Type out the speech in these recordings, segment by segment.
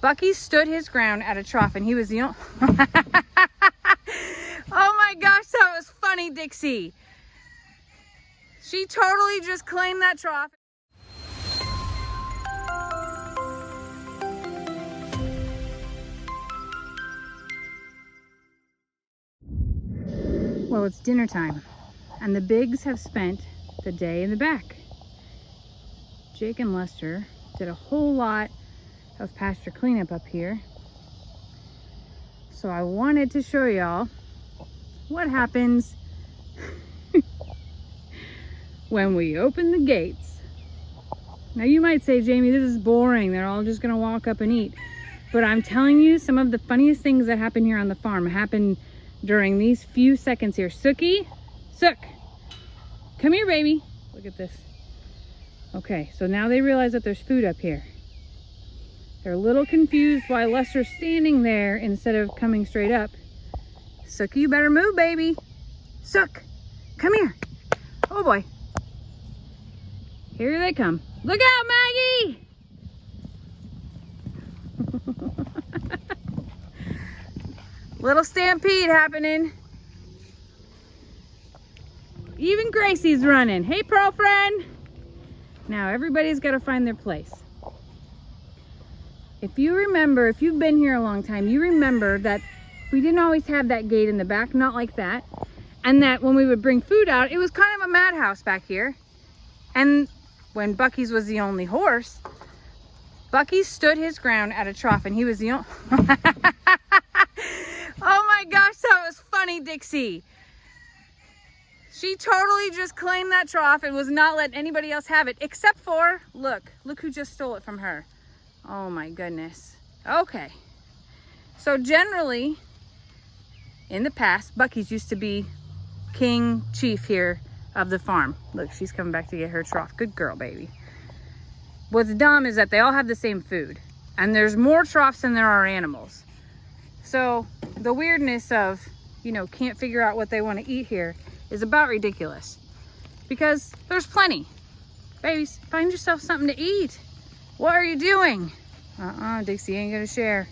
Bucky stood his ground at a trough and he was the only... Oh my gosh, that was funny, Dixie. She totally just claimed that trough. Well, it's dinner time and the Bigs have spent the day in the back. Jake and Lester did a whole lot of pasture cleanup up here. So I wanted to show y'all what happens when we open the gates. Now you might say, Jamie, this is boring. They're all just gonna walk up and eat. But I'm telling you, some of the funniest things that happen here on the farm happen during these few seconds here. Sookie, Sook, come here, baby. Look at this. Okay, so now they realize that there's food up here. They're a little confused why Lester's standing there instead of coming straight up. Sookie, you better move, baby. Sook, come here. Oh boy. Here they come. Look out, Maggie! Little stampede happening. Even Gracie's running. Hey, Pearl friend. Now everybody's got to find their place. If you remember, if you've been here a long time, you remember that we didn't always have that gate in the back, not like that. And that when we would bring food out, it was kind of a madhouse back here. And when Bucky's was the only horse, Bucky stood his ground at a trough and he was the only... Oh my gosh, that was funny, Dixie. She totally just claimed that trough and was not letting anybody else have it, except for, look who just stole it from her. Oh my goodness. Okay. So generally, in the past, Bucky's used to be king chief here of the farm. Look, she's coming back to get her trough. Good girl, baby. What's dumb is that they all have the same food, and there's more troughs than there are animals. So the weirdness of, you know, can't figure out what they want to eat here is about ridiculous, because there's plenty. Babies, find yourself something to eat. What are you doing? Dixie ain't gonna share.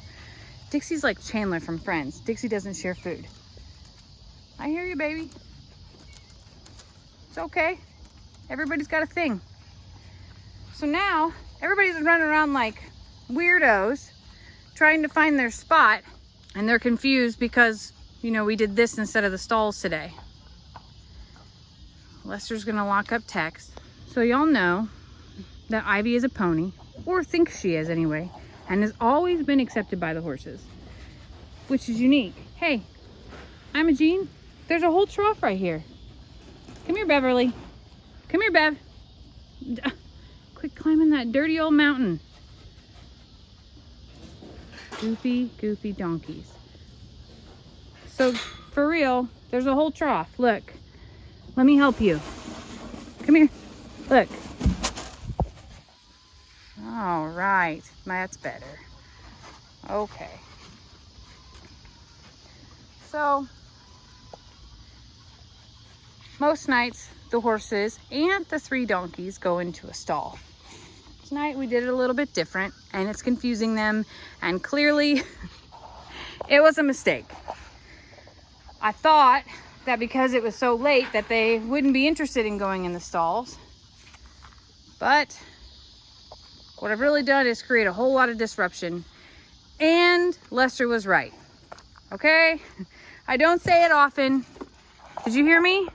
Dixie's like Chandler from Friends. Dixie doesn't share food. I hear you, baby. It's okay. Everybody's got a thing. So now everybody's running around like weirdos trying to find their spot, and they're confused because, you know, we did this instead of the stalls today. Lester's gonna lock up Tex. So y'all know that Ivy is a pony, or thinks she is anyway, and has always been accepted by the horses, which is unique. Hey, Imogene, there's a whole trough right here. Come here, Beverly. Come here, Bev. Quit climbing that dirty old mountain. Goofy donkeys. So for real, there's a whole trough. Look, let me help you. Come here. Look. All right, that's better. Okay. So most nights the horses and the 3 donkeys go into a stall. Tonight we did it a little bit different, and it's confusing them, and clearly it was a mistake. I thought that because it was so late that they wouldn't be interested in going in the stalls, but what I've really done is create a whole lot of disruption, and Lester was right. Okay? I don't say it often. Did you hear me?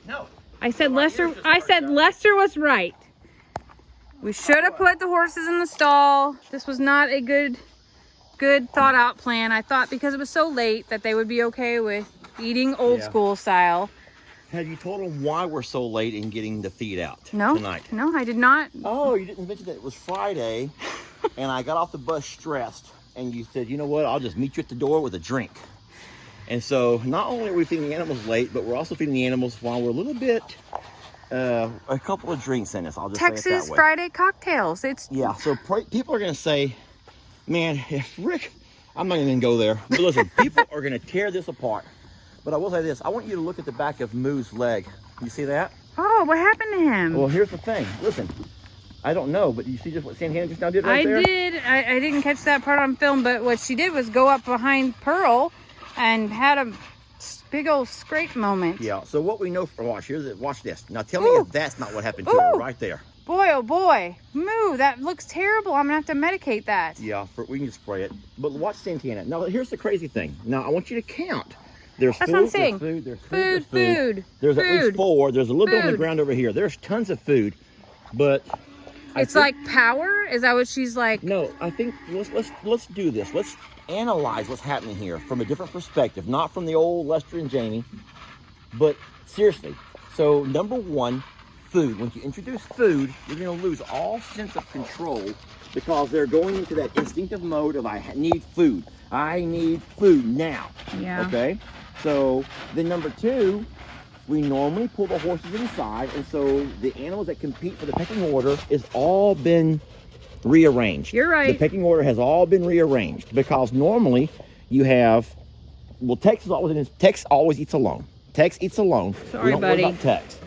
No. I said Lester was right. We should have put the horses in the stall. This was not a good thought out plan. I thought because it was so late that they would be okay with eating old school style. Have you told them why we're so late in getting the feed out tonight? No, I did not. Oh, you didn't mention that it was Friday and I got off the bus stressed, and you said, you know what, I'll just meet you at the door with a drink. And so not only are we feeding the animals late, but we're also feeding the animals while we're a little bit, a couple of drinks in us. I'll just say it that way. Texas Friday cocktails. Yeah, so people are going to say, man, if Rick, I'm not even going to go there. But listen, people are going to tear this apart. But I will say this, I want you to look at the back of Moo's leg. You see that? Oh, what happened to him? Well, here's the thing. Listen, I don't know, but you see just what Santana just now did right there? I did. I didn't catch that part on film, but what she did was go up behind Pearl and had a big old scrape moment. Yeah, so what we know from, watch this. Now tell me Ooh. if that's not what happened to her Ooh. right there. Boy, oh boy. Moo, that looks terrible. I'm going to have to medicate that. Yeah, we can just spray it. But watch Santana. Now here's the crazy thing. Now I want you to count. There's That's food, what I'm saying. there's food, there's food, Food, there's food, There's at least food, 4. There's a little bit on the food. ground over here. There's tons of food, but It's like power? Is that what she's like? no. I think let's do this. Let's analyze what's happening here from a different perspective, not from the old Lester and Jamie, but seriously. So number 1, food. When you introduce food, you're going to lose all sense of control because they're going into that instinctive mode of I need food. I need food now. Yeah. Okay. So then number 2, we normally pull the horses inside, and so the animals that compete for the pecking order is all been rearranged. You're right. The pecking order has all been rearranged because normally you have, well, Tex always eats alone. Tex eats alone. Sorry, we don't buddy. worry about Tex.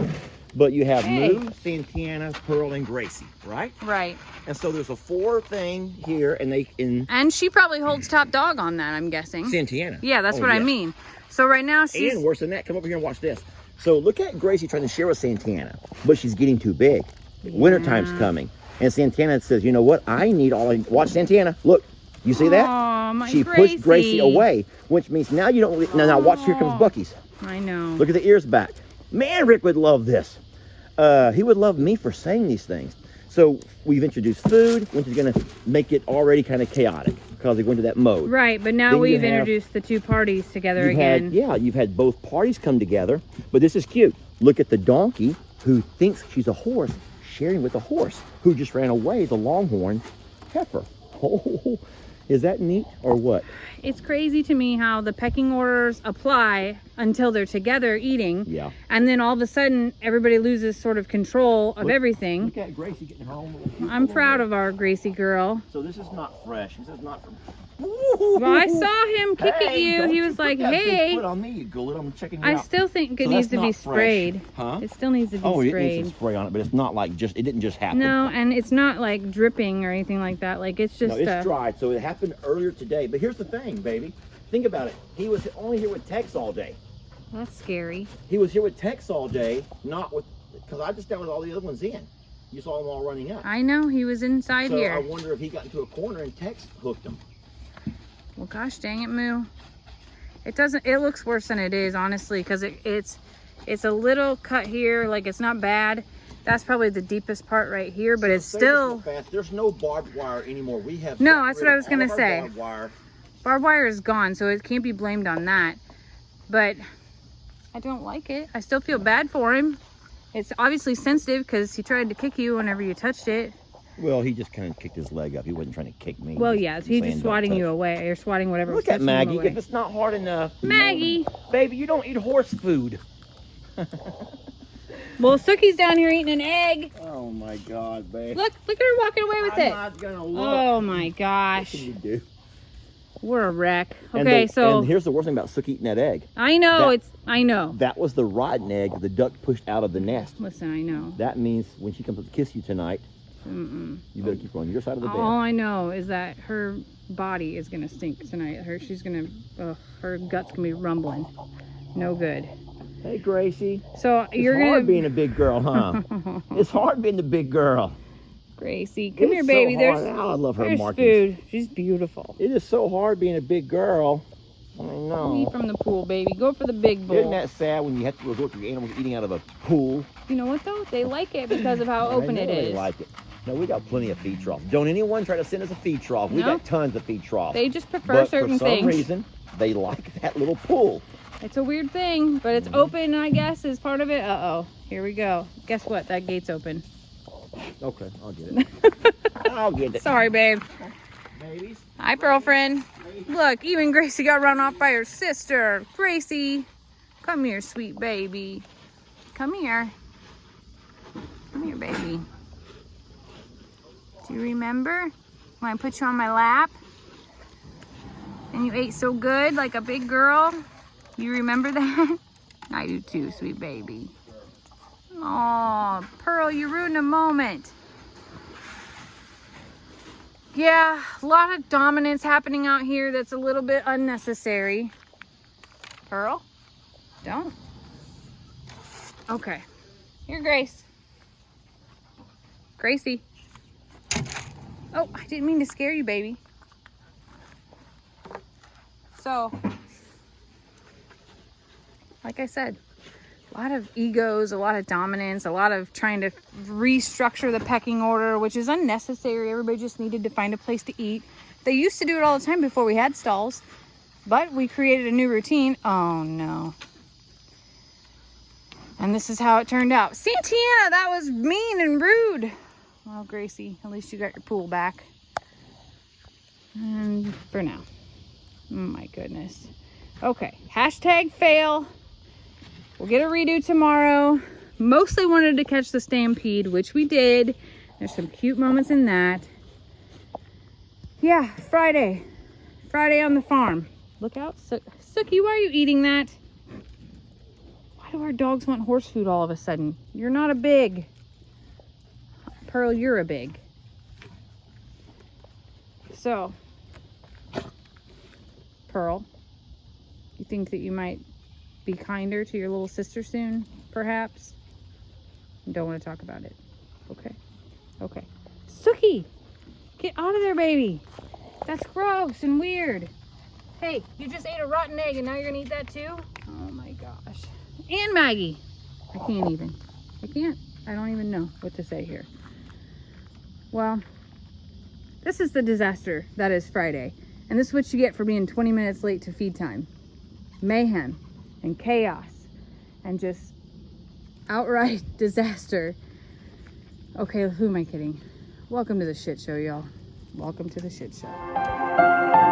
But you have Hey. Moo, Santana, Pearl, and Gracie, right? Right. And so there's a 4 thing here, and And she probably holds top dog on that, I'm guessing. Santana. Yeah, that's Oh, what I yes. mean. So right now she's... And worse than that, come over here and watch this. So look at Gracie trying to share with Santana, but she's getting too big. Wintertime's coming. And Santana says, you know what? I need all I... Watch Santana. Look. You see that? Aw, my She Gracie. pushed Gracie away, which means now you don't... Now watch, here comes Bucky's. I know. Look at the ears back. Man, Rick would love this. He would love me for saying these things. So we've introduced food, which is going to make it already kind of chaotic because they go into that mode. Right, but now Then you we've have- introduced the 2 parties together You've again. you've had both parties come together, but this is cute. Look at the donkey who thinks she's a horse sharing with a horse who just ran away, the longhorn heifer. Oh, is that neat or what? It's crazy to me how the pecking orders apply until they're together eating. Yeah. And then all of a sudden, everybody loses sort of control of everything. Look at Gracie getting her own little... I'm proud of our Gracie girl. So this is not fresh. This is not from... Well, I saw him kick at you. don't He was put like, that big hey. foot on me, you gullet. I'm checking you I out. still think it So needs that's to be not fresh. sprayed. Huh? It still needs to be Oh, it needs sprayed. some spray on it, but it's not like it didn't just happen. No, and it's not like dripping or anything like that. Like it's just No, it's dried, so it happened earlier today. But here's the thing, baby. Think about it. He was only here with Tex all day. That's scary. He was here with Tex all day, not with, because I just downloaded all the other ones in. You saw them all running up. I know he was inside So I here. wonder if he got into a corner and Tex hooked him. Well, gosh dang it, Moo. It doesn't. It looks worse than it is, honestly, because it's a little cut here. Like it's not bad. That's probably the deepest part right here, but it's Say this real still. fast. There's no barbed wire anymore. We have No, got that's rid what I of was gonna all of our say. barbed wire. Barbed wire is gone, so it can't be blamed on that. But I don't like it. I still feel bad for him. It's obviously sensitive because he tried to kick you whenever you touched it. Well, he just kind of kicked his leg up. He wasn't trying to kick me. Well, yeah, he's saying just don't swatting touch. you away. You're swatting whatever. Look was at touching you Maggie. away. If it's not hard enough. Maggie. Baby, you don't eat horse food. Well, Sookie's down here eating an egg. Oh my God, babe. Look at her walking away with I'm it. not gonna look. Oh my What gosh. can you do? We're a wreck. And Okay, and here's the worst thing about Sook eating that egg. I know that- I know. That was the rotten egg the duck pushed out of the nest. Listen, I know. That means when she comes to kiss you tonight, you better keep her on your side of the bed. All I know is that her body is gonna stink tonight. Her gut's gonna be rumbling. No good. Hey, Gracie. So It's you're hard gonna being a big girl, huh? It's hard being the big girl. Gracie, come here, It's baby. So hard. There's I love her there's markings. food. She's beautiful. It is so hard being a big girl. I know. Eat from the pool, baby. Go for the big bowl. Isn't that sad when you have to resort to your animals eating out of a pool? You know what though? They like it because of how open I it know they is. like it. No, we got plenty of feed troughs. Don't anyone try to send us a feed trough. We No. got tons of feed troughs. They just prefer but certain for some things. reason, they like that little pool. It's a weird thing, but it's open, I guess, is part of it. Uh-oh. Here we go. Guess what? That gate's open. Okay, I'll get it. I'll get it. Sorry, babe. Babies. Hi, girlfriend. Look, even Gracie got run off by her sister. Gracie, come here, sweet baby. Come here. Come here, baby. Do you remember when I put you on my lap? And you ate so good, like a big girl? You remember that? I do too, sweet baby. Oh, Pearl, you ruined a moment. Yeah, a lot of dominance happening out here that's a little bit unnecessary. Pearl, don't. Okay, here, Grace. Gracie. Oh, I didn't mean to scare you, baby. So, like I said, a lot of egos, a lot of dominance, a lot of trying to restructure the pecking order, which is unnecessary. Everybody just needed to find a place to eat. They used to do it all the time before we had stalls, but we created a new routine. Oh no. And this is how it turned out. Santiana, that was mean and rude. Well, Gracie, at least you got your pool back. And for now. Oh my goodness. Okay, hashtag fail. We'll get a redo tomorrow. Mostly wanted to catch the stampede, which we did. There's some cute moments in that. Yeah, Friday. Friday on the farm. Look out, Sookie, why are you eating that? Why do our dogs want horse food all of a sudden? You're not a big. Pearl, you're a big. So, Pearl, you think that you might be kinder to your little sister soon, perhaps? Don't want to talk about it. Okay. Okay. Sookie, get out of there, baby. That's gross and weird. Hey, you just ate a rotten egg and now you're gonna eat that too? Oh my gosh. And Maggie. I can't even. I can't. I don't even know what to say here. Well, this is the disaster that is Friday. And this is what you get for being 20 minutes late to feed time. Mayhem and chaos and just outright disaster. Okay, who am I kidding? Welcome to the shit show, y'all. Welcome to the shit show.